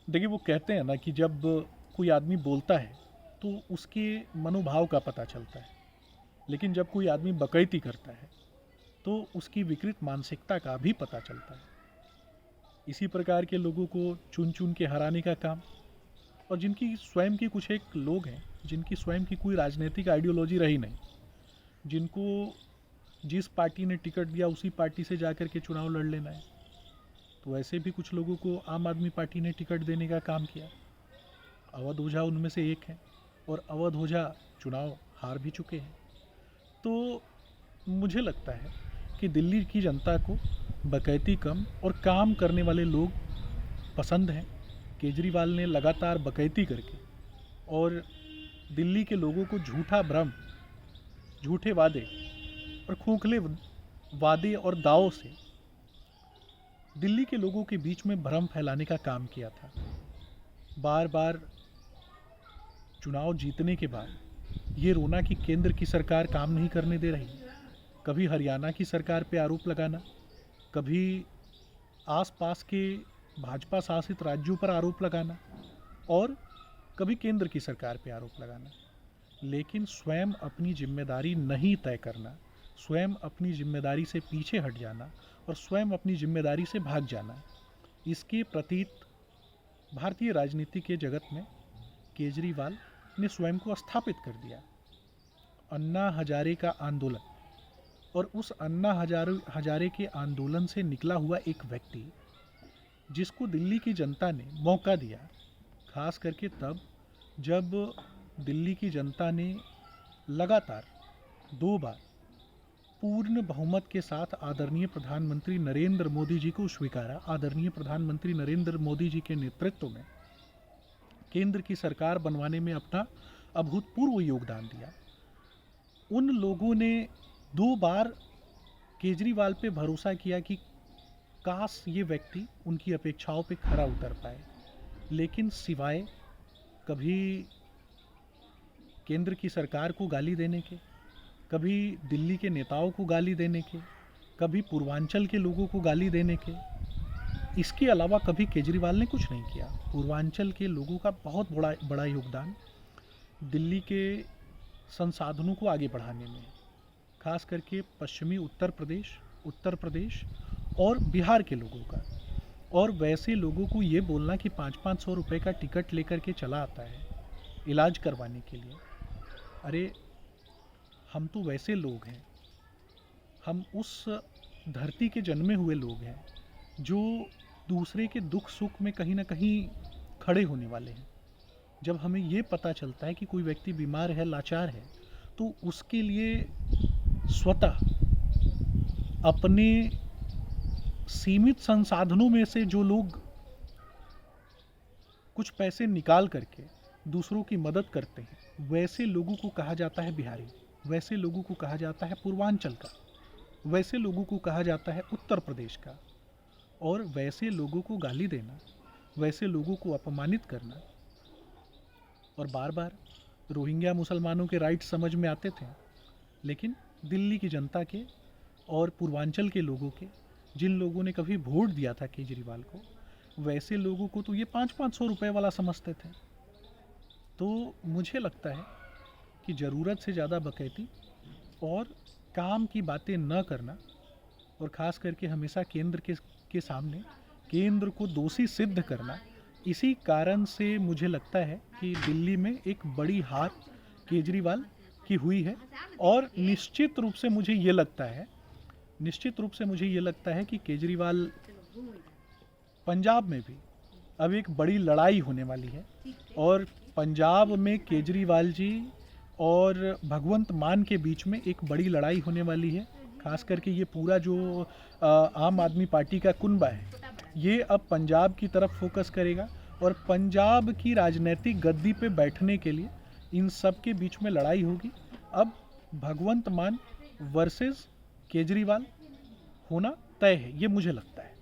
देखिए, वो कहते हैं ना कि जब कोई आदमी बोलता है तो उसके मनोभाव का पता चलता है, लेकिन जब कोई आदमी बकैती करता है तो उसकी विकृत मानसिकता का भी पता चलता है। इसी प्रकार के लोगों को चुन चुन के हराने का काम, और जिनकी स्वयं की कुछ एक लोग हैं जिनकी स्वयं की कोई राजनीतिक आइडियोलॉजी रही नहीं, जिनको जिस पार्टी ने टिकट दिया उसी पार्टी से जाकर के चुनाव लड़ लेना है, तो ऐसे भी कुछ लोगों को आम आदमी पार्टी ने टिकट देने का काम किया। अवध ओझा उनमें से एक हैं, और अवध ओझा चुनाव हार भी चुके हैं। तो मुझे लगता है कि दिल्ली की जनता को बकैती कम और काम करने वाले लोग पसंद हैं। केजरीवाल ने लगातार बकैती करके और दिल्ली के लोगों को झूठा भ्रम, झूठे वादे और खोखले वादे और दावों से दिल्ली के लोगों के बीच में भ्रम फैलाने का काम किया था। बार बार चुनाव जीतने के बाद ये रोना कि केंद्र की सरकार काम नहीं करने दे रही, कभी हरियाणा की सरकार पे आरोप लगाना, कभी आसपास के भाजपा शासित राज्यों पर आरोप लगाना, और कभी केंद्र की सरकार पे आरोप लगाना, लेकिन स्वयं अपनी जिम्मेदारी नहीं तय करना, स्वयं अपनी जिम्मेदारी से पीछे हट जाना और स्वयं अपनी जिम्मेदारी से भाग जाना, इसके प्रतीत भारतीय राजनीति के जगत में केजरीवाल ने स्वयं को स्थापित कर दिया। अन्ना हजारे का आंदोलन, और उस अन्ना हजारे के आंदोलन से निकला हुआ एक व्यक्ति जिसको दिल्ली की जनता ने मौका दिया, खास करके तब जब दिल्ली की जनता ने लगातार 2 बार पूर्ण बहुमत के साथ आदरणीय प्रधानमंत्री नरेंद्र मोदी जी को स्वीकारा। आदरणीय प्रधानमंत्री नरेंद्र मोदी जी के नेतृत्व में केंद्र की सरकार बनवाने में अपना अभूतपूर्व योगदान दिया। उन लोगों ने 2 बार केजरीवाल पे भरोसा किया कि काश ये व्यक्ति उनकी अपेक्षाओं पे खरा उतर पाए, लेकिन सिवाय कभी केंद्र की सरकार को गाली देने के, कभी दिल्ली के नेताओं को गाली देने के, कभी पूर्वांचल के लोगों को गाली देने के, इसके अलावा कभी केजरीवाल ने कुछ नहीं किया। पूर्वांचल के लोगों का बहुत बड़ा योगदान दिल्ली के संसाधनों को आगे बढ़ाने में, खास करके पश्चिमी उत्तर प्रदेश और बिहार के लोगों का। और वैसे लोगों को ये बोलना कि 500-500 रुपये का टिकट लेकर के चला आता है इलाज करवाने के लिए, अरे हम तो वैसे लोग हैं, हम उस धरती के जन्मे हुए लोग हैं जो दूसरे के दुख सुख में कहीं ना कहीं खड़े होने वाले हैं। जब हमें ये पता चलता है कि कोई व्यक्ति बीमार है, लाचार है, तो उसके लिए स्वतः अपने सीमित संसाधनों में से जो लोग कुछ पैसे निकाल करके दूसरों की मदद करते हैं, वैसे लोगों को कहा जाता है बिहारी, वैसे लोगों को कहा जाता है पूर्वांचल का, वैसे लोगों को कहा जाता है उत्तर प्रदेश का। और वैसे लोगों को गाली देना, वैसे लोगों को अपमानित करना, और बार बार रोहिंग्या मुसलमानों के राइट समझ में आते थे, लेकिन दिल्ली की जनता के और पूर्वांचल के लोगों के, जिन लोगों ने कभी वोट दिया था केजरीवाल को, वैसे लोगों को तो ये 500-500 रुपये वाला समझते थे। तो मुझे लगता है कि ज़रूरत से ज़्यादा बकैती और काम की बातें न करना, और ख़ास करके हमेशा केंद्र के सामने केंद्र को दोषी सिद्ध करना, इसी कारण से मुझे लगता है कि दिल्ली में एक बड़ी हार केजरीवाल की हुई है। और निश्चित रूप से मुझे ये लगता है कि केजरीवाल पंजाब में भी अब एक बड़ी लड़ाई होने वाली है, और पंजाब में केजरीवाल जी और भगवंत मान के बीच में एक बड़ी लड़ाई होने वाली है। खास करके ये पूरा जो आम आदमी पार्टी का कुनबा है, ये अब पंजाब की तरफ फोकस करेगा, और पंजाब की राजनीतिक गद्दी पे बैठने के लिए इन सब के बीच में लड़ाई होगी। अब भगवंत मान वर्सेस केजरीवाल होना तय है, ये मुझे लगता है।